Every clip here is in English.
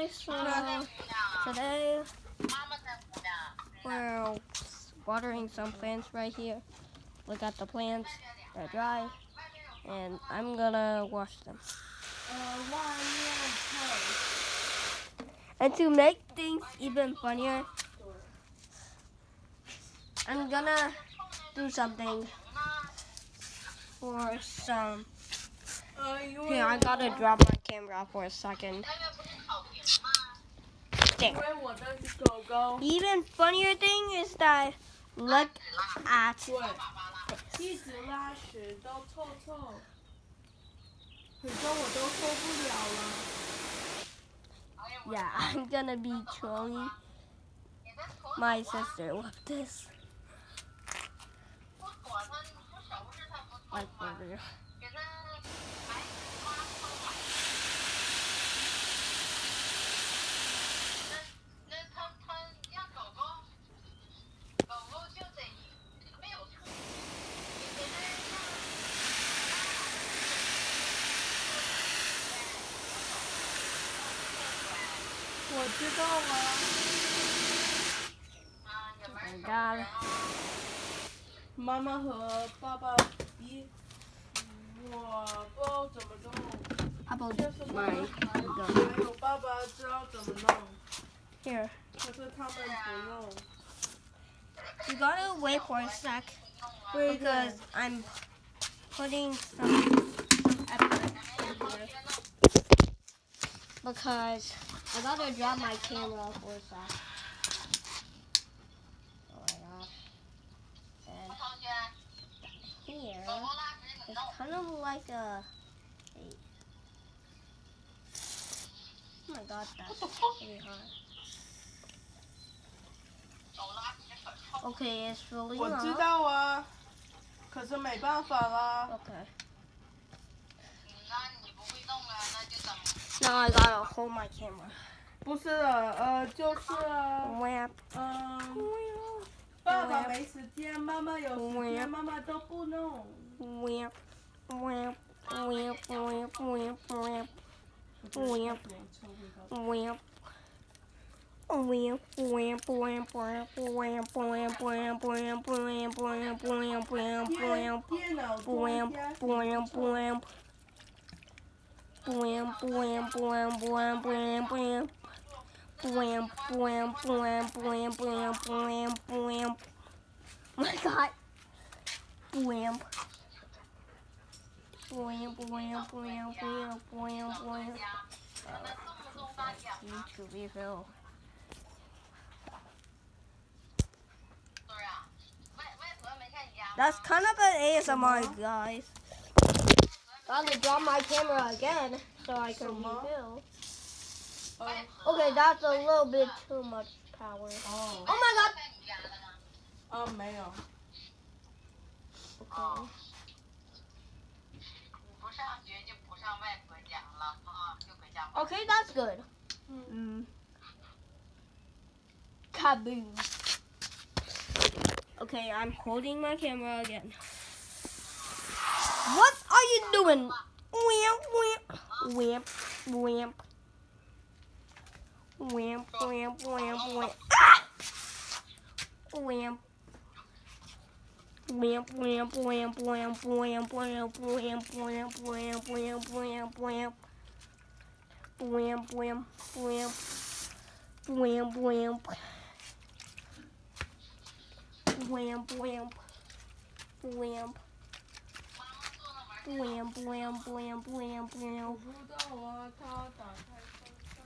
guys, so today we're watering some plants right here. Look at the plants, they're dry, and I'm gonna wash them. And to make things even funnier, I'm gonna do something for some. Here, I gotta drop my camera for a second. There. Even funnier thing is that look at this. Yeah, I'm gonna be trolling my sister with this. Like burger. Oh my God. 妈妈和爸爸比，我不知道怎么弄。 Apple 就是妈 my 妈还有爸爸知道怎么弄， here. 可是他们不弄。 You gotta wait for a sec 对 because I'm putting some effort in here. Because I gotta drop my camera for a sec. Oh my gosh. And here, it's kind of like a. Oh my God, that's really hard. Okay, it's really 我知 hot. 道啊，可是没办法啦。 Okay. Now I gotta hold my camera. 不是的，就是 Whap. 爸爸没时间，妈妈有时间，妈妈都不弄。 Whap. Whap. Whap. Whap. Whap. Whap. Whap. Whap. Wham, wham, wham, wham, wham, wham, wham, wham, wham, wham, wham, wham, wham, 电脑 wham, wham, wham, wham, wham, wham, wham, wham, wham, wham, wham, wham, wham, wham, wham, wham. Oh my God. Wham. Wham, wham, wham, wham, wham, wham. YouTube refill. That's kind of an ASMR, guys. Gotta drop my camera again so I can refill. Okay, that's a little bit too much power. Oh my God! 没有。 Okay. Okay, that's good. Kaboom. Okay, I'm holding my camera again. What are you doing? Wham, wham, wham, wham, wham, wham, wham, wham. Ah! Wham. Wham, wham, wham, wham, wham, wham, wham, wham, wham, wham, wham, wham. Wham, wham, wham. Wham, wham. Wham, wham. Wham. Wham, wham, wham, wham, wham. 不知道啊，他打开看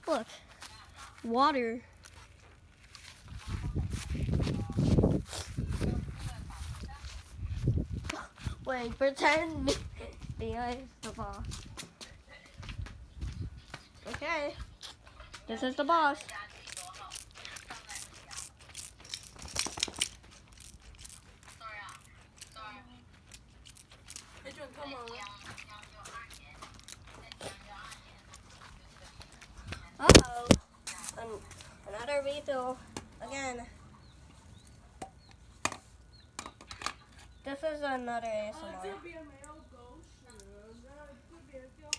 看。 Look, water. Wait, pretend Mia is the boss. Okay, this is the boss. Uh-oh. Another refill again. This is another ASMR. 这边没有狗屎，那这边就好。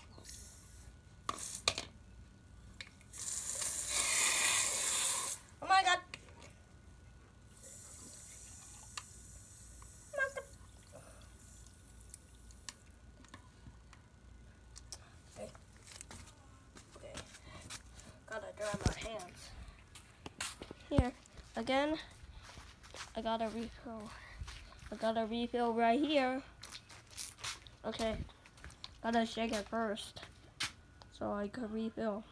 Here, again, I got a refill. I got a refill right here. Okay, gotta shake it first so I could refill.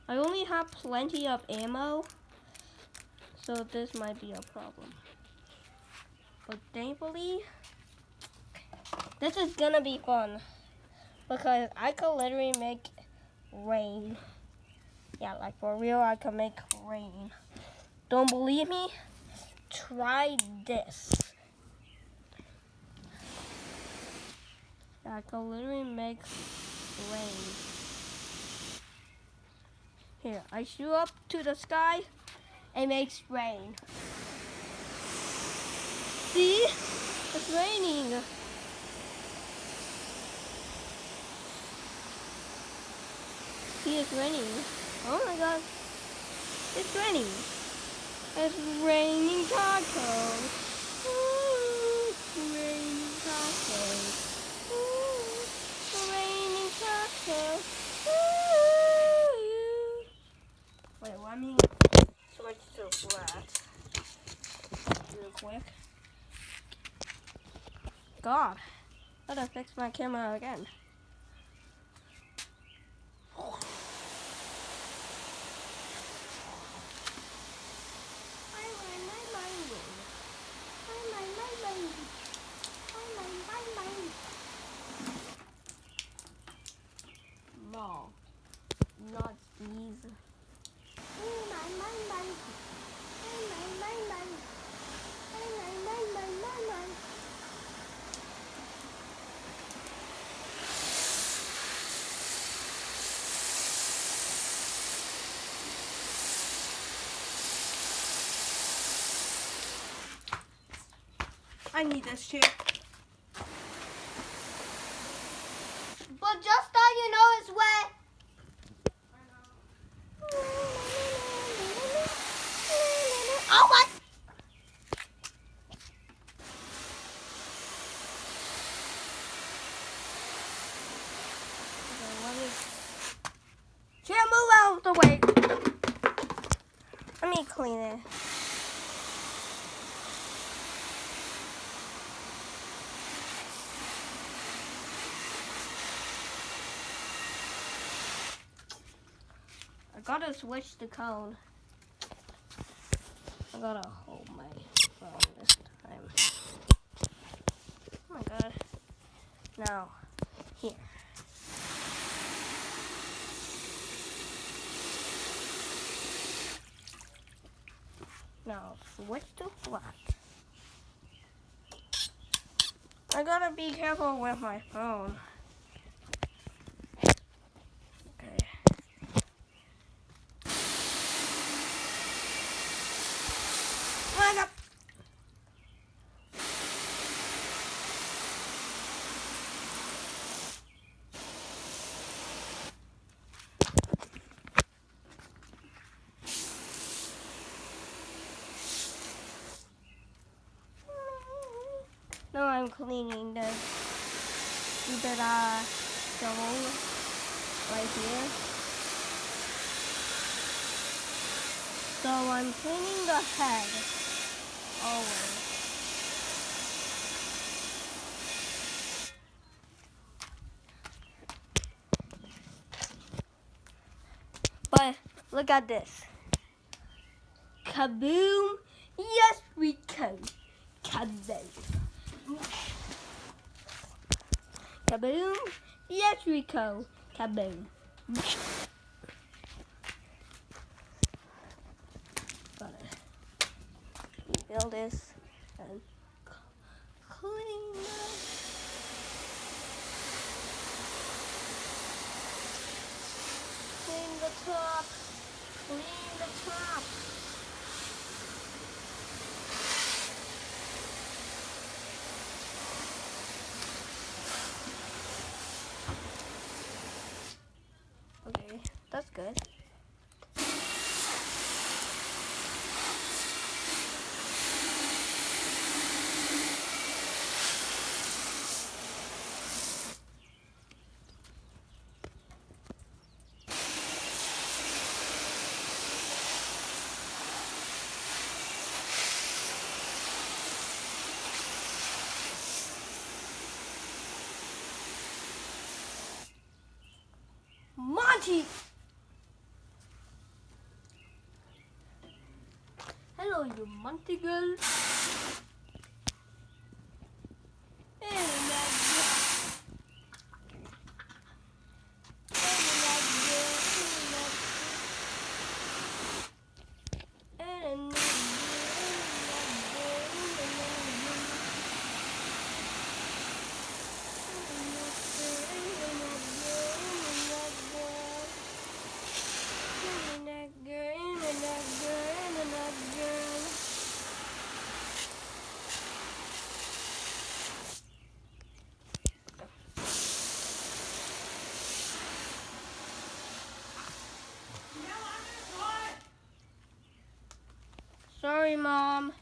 I only have plenty of ammo, so this might be a problem. But thankfully, this is gonna be fun because I could literally make rain. Yeah, like for real, I could make rain. Don't believe me? Try this. Yeah, I could literally make rain. Here, I shoot up to the sky. It makes rain. See? It's raining. See, it's raining. Oh my god. It's raining. It's raining tacos. Ooh, it's raining tacos. Ooh, raining tacos. Ooh. Wait, let me switch to flat real quick. God, gotta fix my camera again. No, not these. I need this chair. But just so you know, it's wet. Oh what? Chair, move out of the way. Let me clean it. I gotta switch the cone. I gotta hold my phone this time. Oh my god. Now, here. Now, switch to flat. I gotta be careful with my phone. Okay. I got. Now I'm cleaning the stupid shovel right here. So I'm cleaning the head always. But look at this. Kaboom! Yes, we can. Kaboom! Kaboom! Yes, we can. Kaboom! Gotta rebuild this and clean it. Clean the top. Clean the top. Okay, that's good. Monty. Hello, you Monty girl. Sorry, Mom.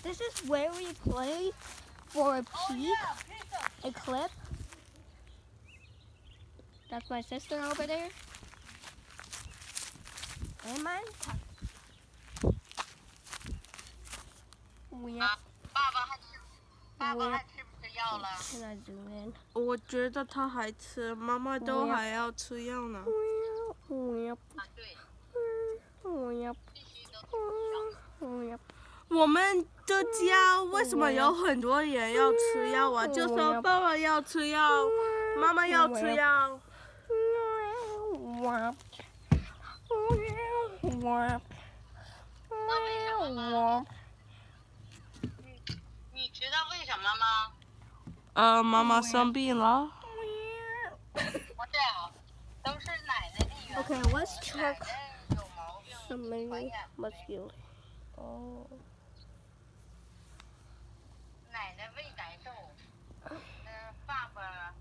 This is where we play for a peek, a clip. That's my sister over there. And mine. Can I zoom in? 我觉得他还吃，妈妈都还要吃药呢。我们的家为什么有很多人要吃药啊？就说爸爸要吃药，妈妈要吃药。你知道为什么吗？妈妈生病了。不是啊，都是奶奶的原因。 Okay, let's check 奶奶有毛病， something muscular. Oh. 奶奶胃难受，爸爸。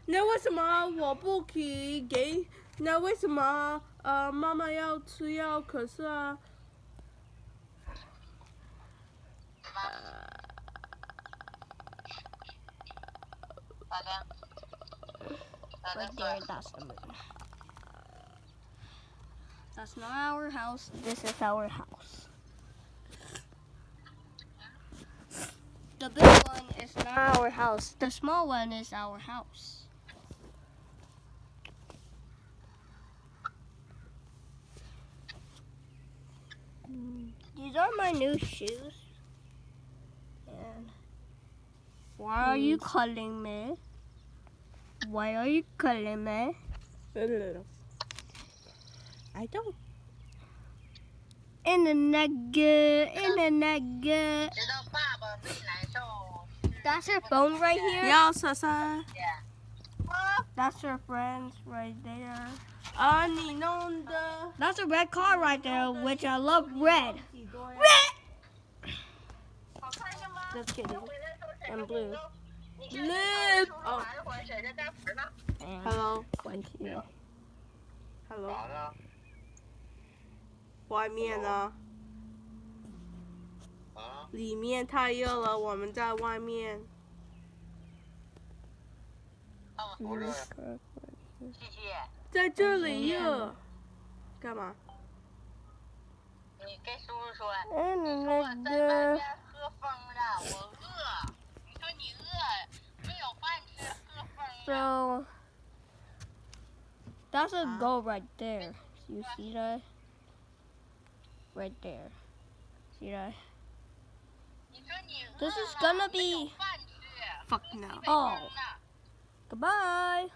那为什么我不可以给？那为什么妈妈要吃药？可是啊。咋的？ Right there, that's the moon. That's not our house. This is our house. The big one is not our house. The small one is our house. These are my new shoes. And why are you calling me? Why are you calling me? I don't. In the nugget, in the nugget. 知道爸爸胃难受。 That's her phone right here. 要珊珊。 That's her friends right there. 你弄的。 That's a red car right there, which I love red. Red! Just kidding. And blue. Live. Oh. And Hello. one, two. Hello. 外面呢？里面太热了，我们在外面。谢谢。在这里热。干嘛？你跟叔叔说， And 你 the 说我在外 nugget. 边喝疯了，我饿。你说你饿，没有饭吃，喝疯了。 So, that's a goal right there. You see that? Right there. See that? 你说你饿 This is 了， gonna 没有 be. 饭吃， Fuck no. Oh. Goodbye.